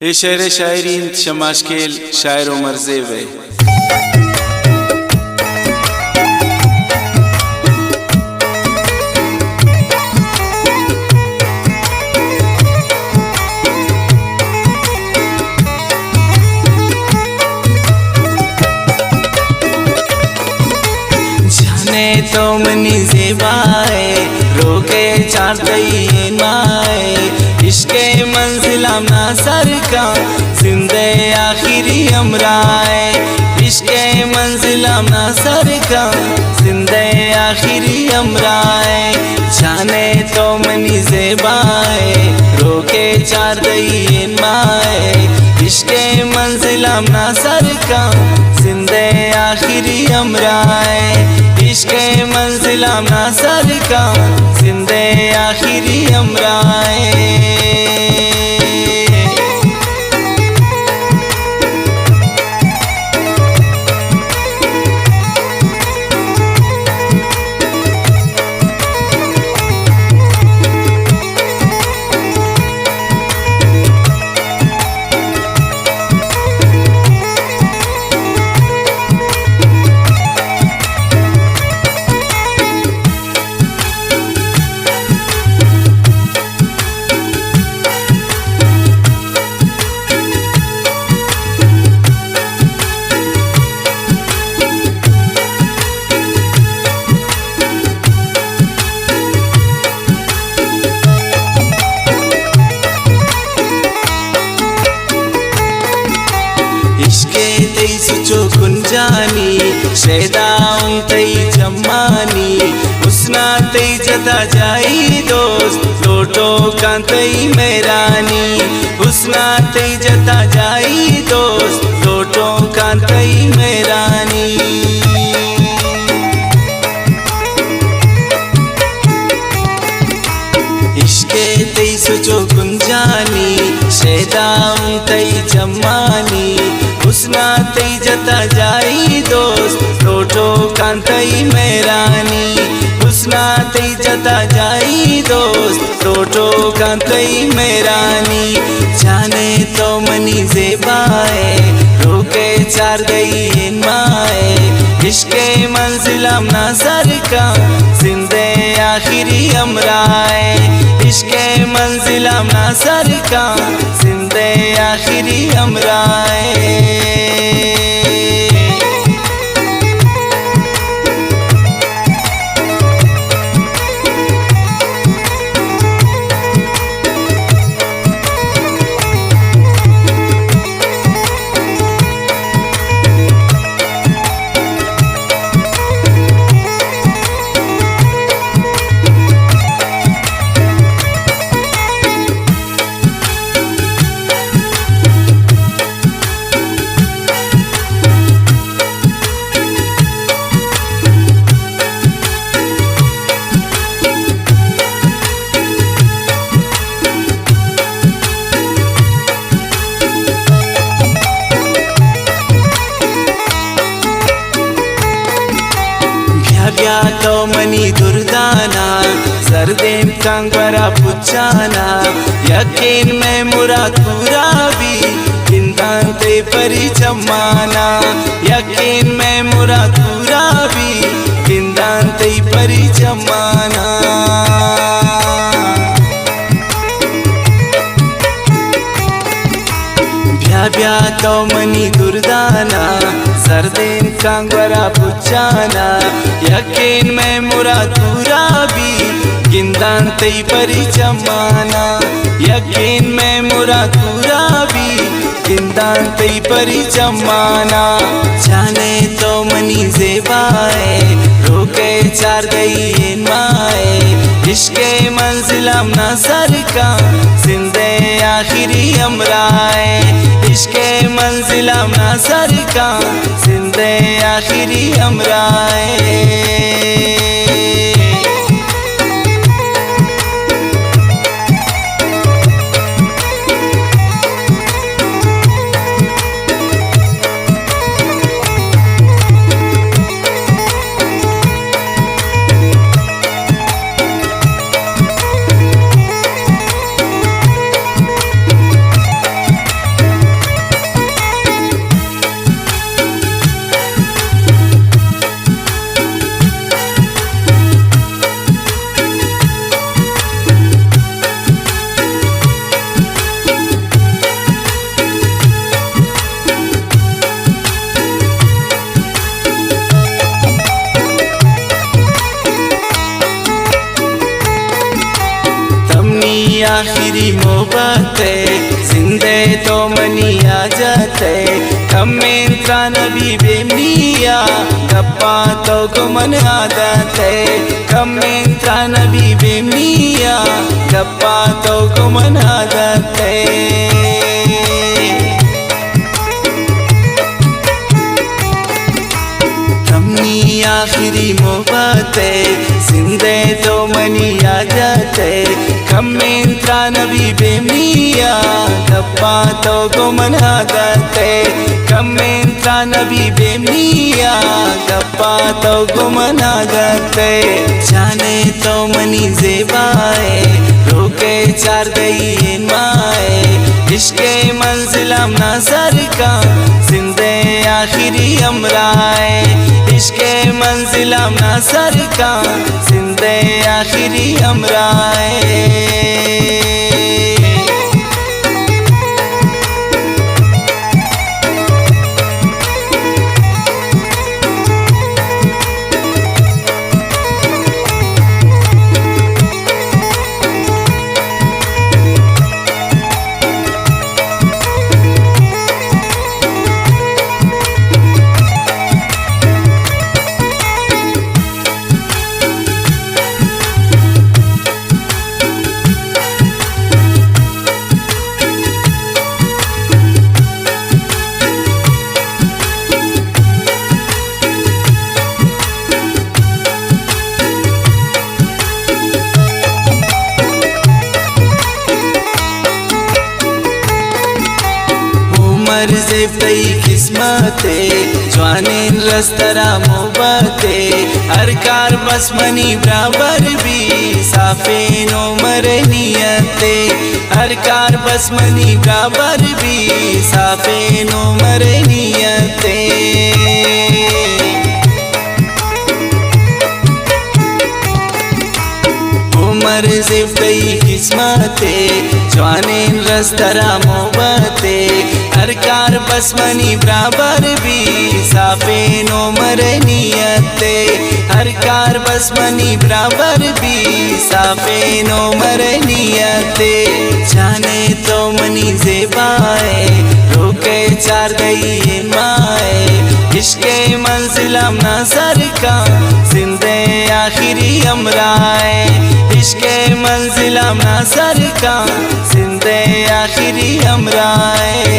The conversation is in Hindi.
ये शेर शायरी शमाशकेल शायर उमर ज़ेब है। जाने तो मनी ज़ेबाए रोके चार दई माए इश्के मंजिलाम ना सर का जिंदे आखिरी अमराए इश्के मंजिलाम ना सर का जिंदे आखिरी अमराए जाने तो मनी ज़ेबाए रोके चार दई माए इश्के मंजिलाम ना सर का जिंदे आखिरी अमराए इश्के मंजिलाम ना सर का जिंदे आखिरी अमराए। सुचो कुंजानी शेदाउं तई जम्मानी उसना तई जता जाई दोस्त लोटो कांतई मेरानी उसना तई जता जाई दोस्त लोटो कांतई मेरानी। इश्के तई सुचो कुंजानी शेदाउं तई जम्मानी उसना तई जता जाई दोस्त लोटो कांतई मेरानी उसना तई जता जाई दोस्त लोटो कांतई मेरानी जाने तो मनी ज़ेबाए रोके चार गई माए इश्के मंजिलाम ना सर का जिंदे आखिरी अमराए इश्के मंजिलाम ना सर का जिंदे आखिरी अमराए। ब्या तो मनी दुर्दाना सर्देम कांगवरा पुचाना यकीन में मुराद पूरा भी इंसान ते परी जमाना यकीन में मुराद पूरा भी इंसान ते परी जमाना। ब्या तो मनी दुर्दाना सर्देन कांगवरा पुचाना यकीन में मुराद पूरा भी गिंदान तई परी जमाना यकीन में मुराद पूरा भी गिंदान तई परी जमाना जाने तो मनी ज़ेबाए रोके चार गई माए इश्के मंजिलाम ना सर का जिंदे आखिरी अमराए इश्के मंजिलाम ना सर का जिंदे आखिरी अमराए। आखिरी मोहब्बत जिंदे तो मनी आ जाते कमें नबी बेमिया गप्पा तो गुमन आदत कमें नबी बेमिया गप्पा तो गुमन आदत आखिरी मोहब्बत जिंदे तो मनी आ जाते कमें नबी बेमिया गप्पा तो गुमन आदत कमें नबी बेमिया गप्पा तो गुमन आदत जाने तो मनी ज़ेबाए रोके चार गई माए इश्के मंजिलम नजर का जिंदे आखिरी अमराए इश्के मंजिलम नजर का जिंदे आखिरी अमराए ज़ेफ़्तई किस्मते जवानीन रस्तरा मोहब्बते हर कार बस मनी बराबर भी साफे नो मरे नियते हर कार बस मनी बराबर भी साफे नो मरे नियते उमर ज़ेफ़्तई किस्मते जवानीन रस्तरा मोहब्बते हर कार बस मनी बराबर भी साफे नो मरे नियते हर कार बस मनी बराबर भी साफे नो मरे नियते जाने तो मनी ज़ेबाए रोके चार गई माए इश्के मंजिलम नजर का जिंदे आखिरी अमराए इश्के मंजिलम नजर का जिंदे आखिरी अमराए